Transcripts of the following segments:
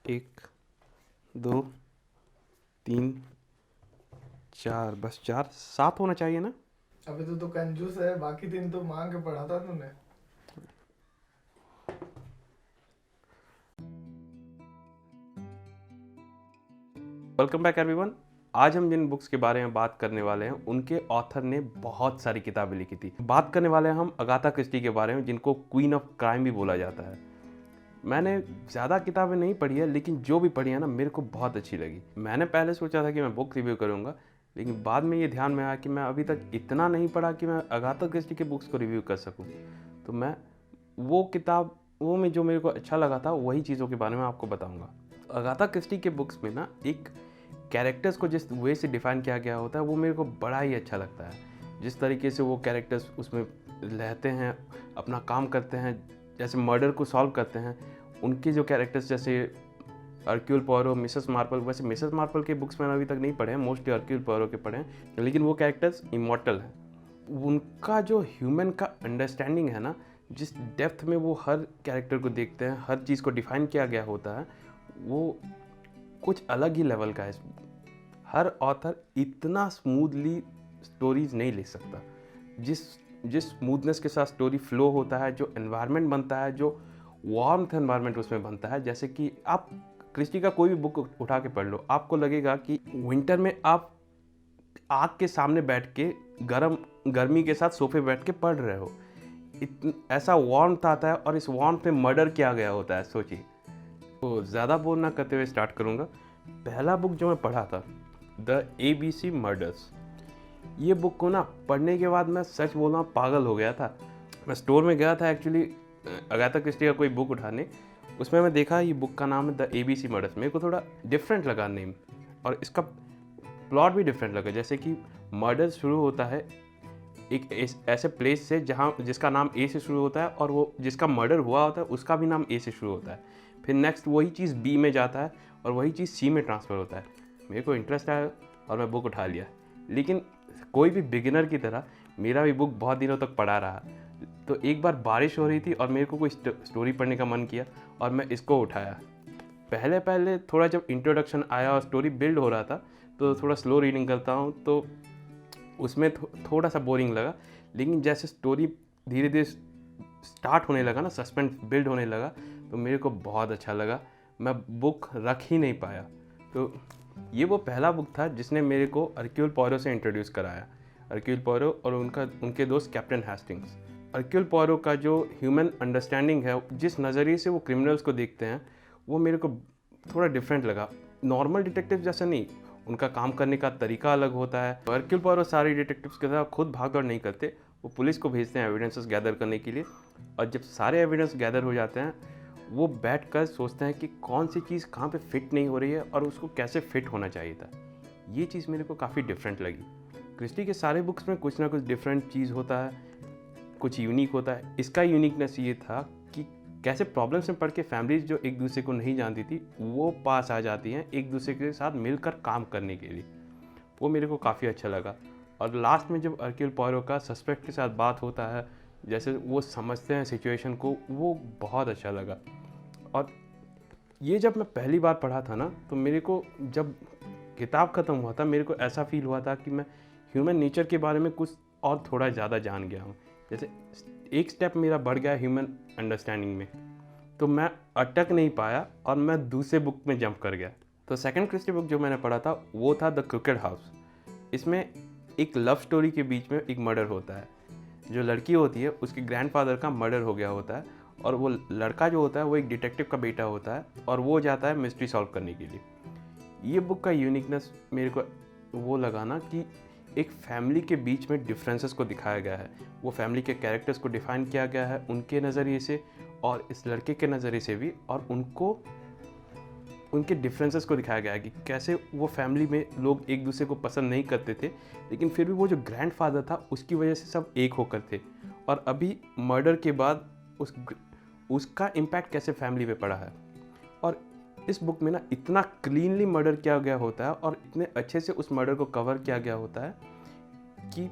एक, दो, तीन, चार, बस चार, सात होना चाहिए ना। अबे तो कंजूस है, बाकी तीन तो मांग के पढ़ा था तूने। Welcome back everyone. आज हम जिन बुक्स के बारे में बात करने वाले हैं उनके ऑथर ने बहुत सारी किताबें लिखी थी। बात करने वाले हैं हम अगाथा क्रिस्टी के बारे में, जिनको क्वीन ऑफ क्राइम भी बोला जाता है। मैंने ज़्यादा किताबें नहीं पढ़ी है, लेकिन जो भी पढ़ी है ना मेरे को बहुत अच्छी लगी। मैंने पहले सोचा था कि मैं बुक रिव्यू करूँगा, लेकिन बाद में ये ध्यान में आया कि मैं अभी तक इतना नहीं पढ़ा कि मैं अगाथा क्रिस्टी के बुक्स को रिव्यू कर सकूँ। तो मैं वो किताब वो में जो मेरे को अच्छा लगा था वही चीज़ों के बारे में आपको बताऊँगा। अगाथा क्रिस्टी के बुक्स में ना एक कैरेक्टर्स को जिस वे से डिफ़ाइन किया गया होता है वो मेरे को बड़ा ही अच्छा लगता है। जिस तरीके से वो कैरेक्टर्स उसमें रहते हैं, अपना काम करते हैं, जैसे मर्डर को सॉल्व करते हैं, उनके जो कैरेक्टर्स जैसे अर्क्यूल पोयरो, मिसेस मार्पल। वैसे मिसेस मार्पल के बुक्स मैंने अभी तक नहीं पढ़े हैं, मोस्टली अर्क्यूल पोयरो के पढ़े हैं, लेकिन वो कैरेक्टर्स इमॉर्टल हैं। उनका जो ह्यूमन का अंडरस्टैंडिंग है ना, जिस डेप्थ में वो हर कैरेक्टर को देखते हैं, हर चीज़ को डिफ़ाइन किया गया होता है, वो कुछ अलग ही लेवल का है। हर ऑथर इतना स्मूथली स्टोरीज नहीं लिख सकता। जिस जिस स्मूथनेस के साथ स्टोरी फ्लो होता है, जो एनवायरनमेंट बनता है, जो वार्मथ एनवायरनमेंट उसमें बनता है, जैसे कि आप क्रिस्टी का कोई भी बुक उठा के पढ़ लो, आपको लगेगा कि विंटर में आप आग के सामने बैठ के गर्मी के साथ सोफे बैठ के पढ़ रहे हो। ऐसा वार्मथ आता है, और इस वार्मथ में मर्डर किया गया होता है, सोचिए। तो ज़्यादा बोल ना करते हुए स्टार्ट करूँगा। पहला बुक जो मैं पढ़ा था, द ABC मर्डर्स। ये बुक को ना पढ़ने के बाद मैं सच बोल रहा हूँ पागल हो गया था। मैं स्टोर में गया था एक्चुअली अगाथा क्रिस्टी का कोई बुक उठाने। उसमें मैं देखा ये बुक का नाम है द ABC मर्डर्स। मेरे को थोड़ा डिफरेंट लगा नेम, और इसका प्लॉट भी डिफरेंट लगा। जैसे कि मर्डर शुरू होता है एक ऐसे प्लेस से जहाँ जिसका नाम ए से शुरू होता है, और वो जिसका मर्डर हुआ होता है उसका भी नाम ए से शुरू होता है। फिर नेक्स्ट वही चीज़ बी में जाता है, और वही चीज़ सी में ट्रांसफ़र होता है। मेरे को इंटरेस्ट आया और मैं बुक उठा लिया। लेकिन कोई भी बिगिनर की तरह मेरा भी बुक बहुत दिनों तक पढ़ा रहा। तो एक बार बारिश हो रही थी और मेरे को कोई स्टोरी पढ़ने का मन किया, और मैं इसको उठाया। पहले पहले थोड़ा जब इंट्रोडक्शन आया और स्टोरी बिल्ड हो रहा था, तो थोड़ा स्लो रीडिंग करता हूँ, तो उसमें थोड़ा सा बोरिंग लगा। लेकिन जैसे स्टोरी धीरे धीरे स्टार्ट होने लगा ना, सस्पेंस बिल्ड होने लगा, तो मेरे को बहुत अच्छा लगा। मैं बुक रख ही नहीं पाया। तो ये वो पहला बुक था जिसने मेरे को अर्क्यूल पोयरो से इंट्रोड्यूस कराया। अर्क्यूल पोयरो और उनके दोस्त कैप्टन हेस्टिंग्स। अर्क्यूल पोयरो का जो ह्यूमन अंडरस्टैंडिंग है, जिस नज़रिए से वो क्रिमिनल्स को देखते हैं, वो मेरे को थोड़ा डिफरेंट लगा। नॉर्मल डिटेक्टिव जैसा नहीं, उनका काम करने का तरीका अलग होता है। अर्क्यूल पोयरो सारे डिटेक्टिव्स के साथ खुद भागदौड़ नहीं करते, वो पुलिस को भेजते हैं एविडेंसेस गैदर करने के लिए। और जब सारे एविडेंस गैदर हो जाते हैं, वो बैठ कर सोचते हैं कि कौन सी चीज़ कहाँ पे फिट नहीं हो रही है और उसको कैसे फिट होना चाहिए था। ये चीज़ मेरे को काफ़ी डिफरेंट लगी। क्रिस्टी के सारे बुक्स में कुछ ना कुछ डिफरेंट चीज़ होता है, कुछ यूनिक होता है। इसका यूनिकनेस ये था कि कैसे प्रॉब्लम्स में पड़ के फैमिलीज जो एक दूसरे को नहीं जानती थी, वो पास आ जाती हैं एक दूसरे के साथ मिलकर काम करने के लिए। वो मेरे को काफ़ी अच्छा लगा। और लास्ट में जब अर्क्यूल पोयरो का सस्पेक्ट के साथ बात होता है, जैसे वो समझते हैं सिचुएशन को, वो बहुत अच्छा लगा। और ये जब मैं पहली बार पढ़ा था ना, तो मेरे को जब किताब ख़त्म हुआ था, मेरे को ऐसा फील हुआ था कि मैं ह्यूमन नेचर के बारे में कुछ और थोड़ा ज़्यादा जान गया हूँ। जैसे एक स्टेप मेरा बढ़ गया ह्यूमन अंडरस्टैंडिंग में। तो मैं अटक नहीं पाया और मैं दूसरे बुक में जंप कर गया। तो सेकंड क्रिस्टी बुक जो मैंने पढ़ा था वो था द क्रिकेट हाउस। इसमें एक लव स्टोरी के बीच में एक मर्डर होता है। जो लड़की होती है उसके ग्रैंडफादर का मर्डर हो गया होता है, और वो लड़का जो होता है वो एक डिटेक्टिव का बेटा होता है, और वो जाता है मिस्ट्री सॉल्व करने के लिए। ये बुक का यूनिकनेस मेरे को वो लगा ना कि एक फैमिली के बीच में डिफरेंसेस को दिखाया गया है। वो फैमिली के कैरेक्टर्स को डिफाइन किया गया है उनके नज़रिए से, और इस लड़के के नज़रिए से भी, और उनके डिफरेंसेस को दिखाया गया है कि कैसे वो फैमिली में लोग एक दूसरे को पसंद नहीं करते थे, लेकिन फिर भी वो जो ग्रैंडफादर था उसकी वजह से सब एक होकर थे। और अभी मर्डर के बाद उसका इम्पैक्ट कैसे फैमिली पे पड़ा है। और इस बुक में ना इतना क्लीनली मर्डर किया गया होता है, और इतने अच्छे से उस मर्डर को कवर किया गया होता है कि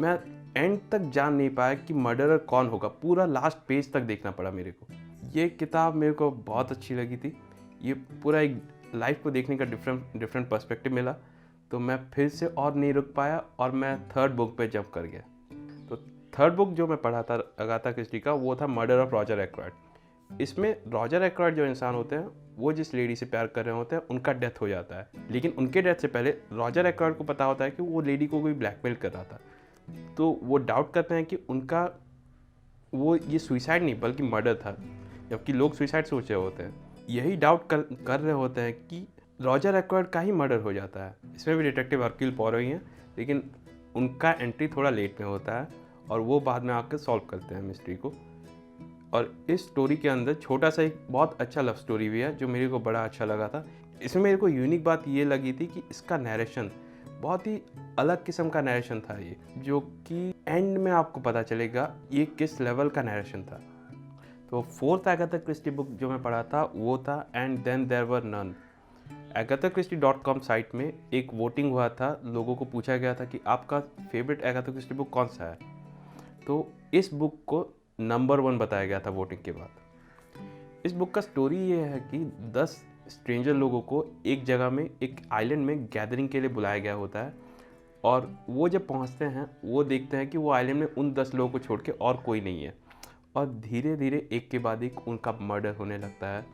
मैं एंड तक जान नहीं पाया कि मर्डरर कौन होगा। पूरा लास्ट पेज तक देखना पड़ा मेरे को। ये किताब मेरे को बहुत अच्छी लगी थी, ये पूरा एक लाइफ को देखने का डिफरेंट पर्सपेक्टिव मिला। तो मैं फिर से और नहीं रुक पाया और मैं थर्ड बुक पे जंप कर गया। तो थर्ड बुक जो मैं पढ़ा था अगाथा क्रिस्टी का, वो था मर्डर ऑफ रॉजर एक्रोयड। इसमें रॉजर एक्रोयड जो इंसान होते हैं, वो जिस लेडी से प्यार कर रहे होते हैं, उनका डेथ हो जाता है। लेकिन उनके डेथ से पहले रॉजर एक्रोयड को पता होता है कि वो लेडी को कोई ब्लैकमेल कर रहा था। तो वो डाउट करते हैं कि उनका वो ये सुइसाइड नहीं बल्कि मर्डर था, जबकि लोग सुइसाइड सोच रहे होते हैं। यही डाउट कर रहे होते हैं कि रॉजर एक्रोयड का ही मर्डर हो जाता है। इसमें भी डिटेक्टिव हरक्यूल पोरो ही हैं, लेकिन उनका एंट्री थोड़ा लेट में होता है और वो बाद में आकर सॉल्व करते हैं मिस्ट्री को। और इस स्टोरी के अंदर छोटा सा एक बहुत अच्छा लव स्टोरी भी है जो मेरे को बड़ा अच्छा लगा था। इसमें मेरे को यूनिक बात ये लगी थी कि इसका नरेशन बहुत ही अलग किस्म का नरेशन था, ये जो कि एंड में आपको पता चलेगा ये किस लेवल का नरेशन था। तो फोर्थ एगाथा क्रिस्टी बुक जो मैं पढ़ा था वो था and then there were none. agathachristie.com site में एक वोटिंग हुआ था, लोगों को पूछा गया था कि आपका फेवरेट एगाथा क्रिस्टी बुक कौन सा है। तो इस बुक को नंबर 1 बताया गया था वोटिंग के बाद। इस बुक का स्टोरी ये है कि 10 स्ट्रेंजर लोगों को एक जगह में, एक आइलैंड में गैदरिंग के लिए बुलाया गया होता है और वो जब पहुंचते हैं वो देखते हैं कि वो आइलैंड में उन 10 लोगों को छोड़ के और कोई नहीं है। और धीरे धीरे एक के बाद एक उनका मर्डर होने लगता है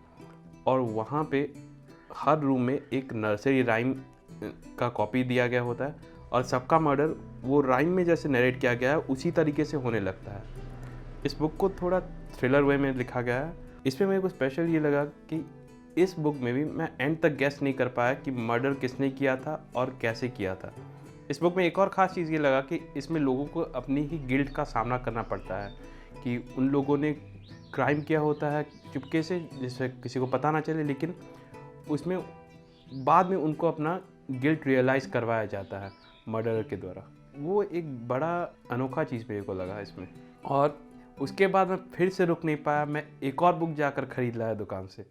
और वहाँ पे हर रूम में एक नर्सरी राइम का कॉपी दिया गया होता है और सबका मर्डर वो राइम में जैसे नरेट किया गया है उसी तरीके से होने लगता है। इस बुक को थोड़ा थ्रिलर वे में लिखा गया है। इसमें मेरे को स्पेशल ये लगा कि इस बुक में भी मैं एंड तक गेस नहीं कर पाया कि मर्डर किसने किया था और कैसे किया था। इस बुक में एक और ख़ास चीज़ ये लगा कि इसमें लोगों को अपनी ही गिल्ट का सामना करना पड़ता है कि उन लोगों ने क्राइम किया होता है चुपके से, जिससे किसी को पता ना चले, लेकिन उसमें बाद में उनको अपना गिल्ट रियलाइज़ करवाया जाता है मर्डरर के द्वारा। वो एक बड़ा अनोखा चीज़ मेरे को लगा इसमें। और उसके बाद मैं फिर से रुक नहीं पाया, मैं एक और बुक जाकर ख़रीद लाया दुकान से।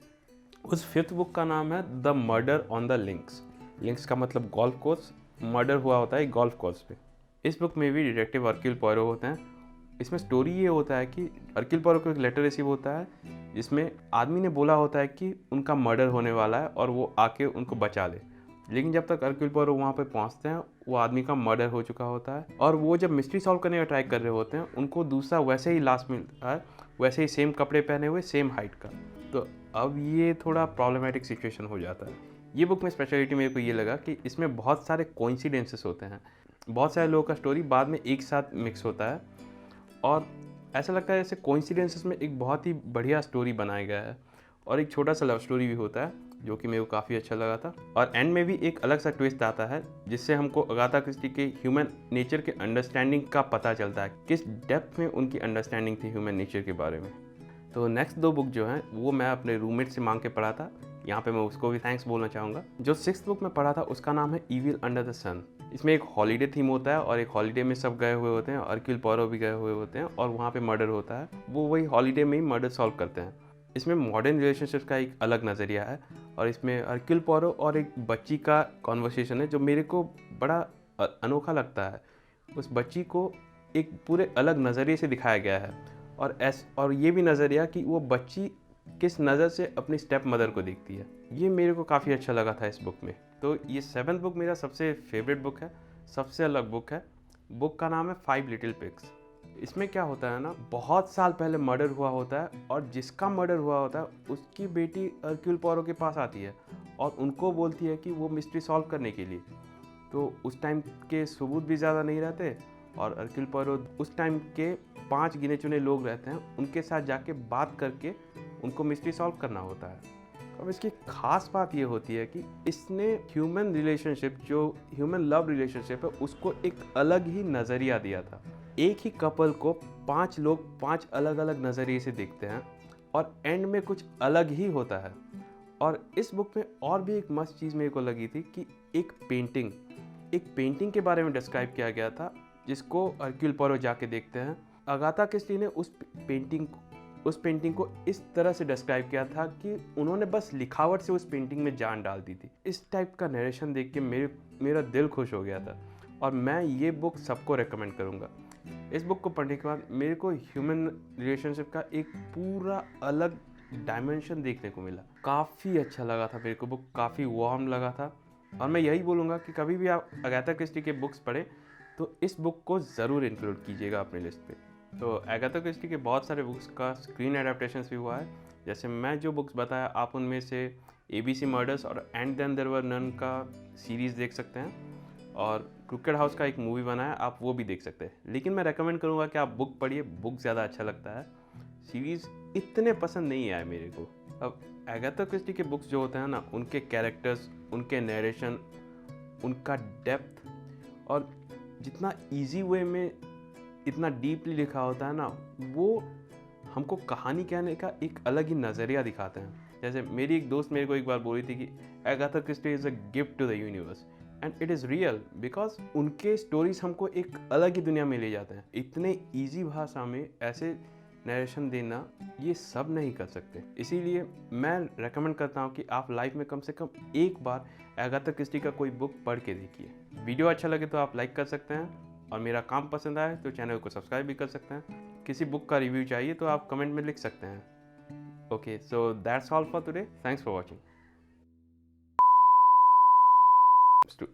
उस 5th बुक का नाम है the murder on the links. Links का मतलब गोल्फ कोर्स, मर्डर हुआ होता है गोल्फ कोर्स पे। इस बुक में भी डिटेक्टिव हरक्यूल पोयरो होते हैं। इसमें स्टोरी ये होता है कि हरक्यूल पोयरो को एक लेटर रिसीव होता है जिसमें आदमी ने बोला होता है कि उनका मर्डर होने वाला है और वो आके उनको बचा ले। लेकिन जब तक हरक्यूल पोयरो वहाँ पे पहुँचते हैं वो आदमी का मर्डर हो चुका होता है और वो जब मिस्ट्री सॉल्व करने का ट्राई कर रहे होते हैं उनको दूसरा वैसे ही लास्ट मिलता है, वैसे ही सेम कपड़े पहने हुए, सेम हाइट का। तो अब ये थोड़ा प्रॉब्लमेटिक सिचुएशन हो जाता है। ये बुक में स्पेशलिटी मेरे को ये लगा कि इसमें बहुत सारे कोइंसिडेंसेस होते हैं, बहुत सारे लोगों का स्टोरी बाद में एक साथ मिक्स होता है और ऐसा लगता है जैसे कोइंसिडेंसेस में एक बहुत ही बढ़िया स्टोरी बनाया गया है। और एक छोटा सा लव स्टोरी भी होता है जो कि मेरे को काफ़ी अच्छा लगा था। और एंड में भी एक अलग सा ट्विस्ट आता है जिससे हमको अगाथा क्रिस्टी के ह्यूमन नेचर के अंडरस्टैंडिंग का पता चलता है, किस डेप्थ में उनकी अंडरस्टैंडिंग थी ह्यूमन नेचर के बारे में। तो नेक्स्ट 2 बुक जो हैं वो मैं अपने रूममेट से मांग के पढ़ा था, यहाँ पे मैं उसको भी थैंक्स बोलना चाहूँगा। जो 6th बुक में पढ़ा था उसका नाम है ईविल अंडर द सन। इसमें एक हॉलीडे थीम होता है और एक हॉलीडे में सब गए हुए होते हैं, हरक्यूल पोयरो भी गए हुए होते हैं और वहाँ पे मर्डर होता है। वो वही हॉलीडे में ही मर्डर सॉल्व करते हैं। इसमें मॉडर्न रिलेशनशिप्स का एक अलग नज़रिया है और इसमें हरक्यूल पोयरो और एक बच्ची का कॉन्वर्सेशन है जो मेरे को बड़ा अनोखा लगता है। उस बच्ची को एक पूरे अलग नज़रिए से दिखाया गया है और ये भी नज़रिया कि वो बच्ची किस नज़र से अपनी स्टेप मदर को देखती है, ये मेरे को काफ़ी अच्छा लगा था इस बुक में। तो ये 7th बुक मेरा सबसे फेवरेट बुक है, सबसे अलग बुक है। बुक का नाम है 5 लिटिल पिग्स। इसमें क्या होता है ना, बहुत साल पहले मर्डर हुआ होता है और जिसका मर्डर हुआ होता है उसकी बेटी हरक्यूल पोयरो के पास आती है और उनको बोलती है कि वो मिस्ट्री सॉल्व करने के लिए। तो उस टाइम के सबूत भी ज़्यादा नहीं रहते और हरक्यूल पोयरो उस टाइम के 5 गिने चुने लोग रहते हैं, उनके साथ जाके बात करके उनको मिस्ट्री सॉल्व करना होता है। अब इसकी खास बात ये होती है कि इसने ह्यूमन रिलेशनशिप, जो ह्यूमन लव रिलेशनशिप है, उसको एक अलग ही नज़रिया दिया था। एक ही कपल को 5 लोग 5 अलग अलग नज़रिए से देखते हैं और एंड में कुछ अलग ही होता है। और इस बुक में और भी एक मस्त चीज़ मेरे को लगी थी कि एक पेंटिंग के बारे में डिस्क्राइब किया गया था जिसको हरक्यूल पोयरो जाके देखते हैं। अगाथा क्रिस्टी ने उस पेंटिंग को इस तरह से डिस्क्राइब किया था कि उन्होंने बस लिखावट से उस पेंटिंग में जान डाल दी थी। इस टाइप का नरेशन देख के मेरा दिल खुश हो गया था और मैं ये बुक सबको रेकमेंड करूँगा। इस बुक को पढ़ने के बाद मेरे को ह्यूमन रिलेशनशिप का एक पूरा अलग डायमेंशन देखने को मिला। काफ़ी अच्छा लगा था मेरे को, बुक काफ़ी वार्म लगा था। और मैं यही बोलूँगा कि कभी भी आप अगाथा क्रिस्टी के बुक्स पढ़ें तो इस बुक को ज़रूर इंक्लूड कीजिएगा अपनी लिस्ट पे। तो अगाथा क्रिस्टी के बहुत सारे बुक्स का स्क्रीन एडेप्टेशंस भी हुआ है। जैसे मैं जो बुक्स बताया आप उनमें से ABC मर्डर्स और and then there were none का सीरीज़ देख सकते हैं, और क्रिकेट हाउस का एक मूवी बना है, आप वो भी देख सकते हैं। लेकिन मैं रेकमेंड करूँगा कि आप बुक पढ़िए, बुक ज़्यादा अच्छा लगता है, सीरीज़ इतने पसंद नहीं आए मेरे को। अब अगाथा क्रिस्टी के बुक्स जो होते हैं ना, उनके कैरेक्टर्स, उनके नरेशन, उनका डेप्थ, और जितना इजी वे में इतना डीपली लिखा होता है ना, वो हमको कहानी कहने का एक अलग ही नज़रिया दिखाते हैं। जैसे मेरी एक दोस्त मेरे को एक बार बोली थी कि Agatha Christie is a gift to the universe, and it is real, because उनके स्टोरीज हमको एक अलग ही दुनिया में ले जाते हैं। इतने इजी भाषा में ऐसे नरेशन देना ये सब नहीं कर सकते। इसीलिए मैं रेकमेंड करता हूँ कि आप लाइफ में कम से कम एक बार अगाथा क्रिस्टी का कोई बुक पढ़ के देखिए। वीडियो अच्छा लगे तो आप लाइक कर सकते हैं, और मेरा काम पसंद आए तो चैनल को सब्सक्राइब भी कर सकते हैं। किसी बुक का रिव्यू चाहिए तो आप कमेंट में लिख सकते हैं। Okay, so that's all for today. Thanks for watching.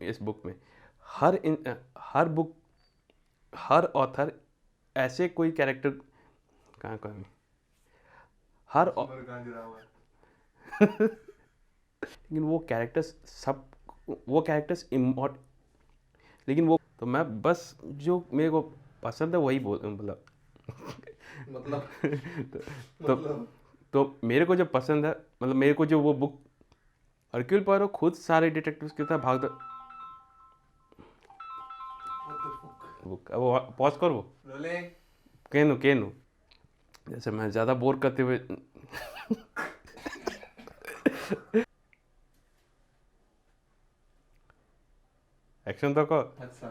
इस बुक में हर ऑथर ऐसे कोई कैरेक्टर कहाँ हर लेकिन वो कैरेक्टर्स इम्पॉर्ट, लेकिन वो तो मैं बस जो मेरे को पसंद है वही मतलब मतलब तो, तो मेरे को जो पसंद है, मतलब मेरे को जो वो बुक, हरक्यूल पोयरोट खुद सारे डिटेक्टिव्स के साथ भाग बुक, वो पॉज कर, वो केनु जैसे मैं ज़्यादा बोर करते हुए एक्शन तो कर। अच्छा।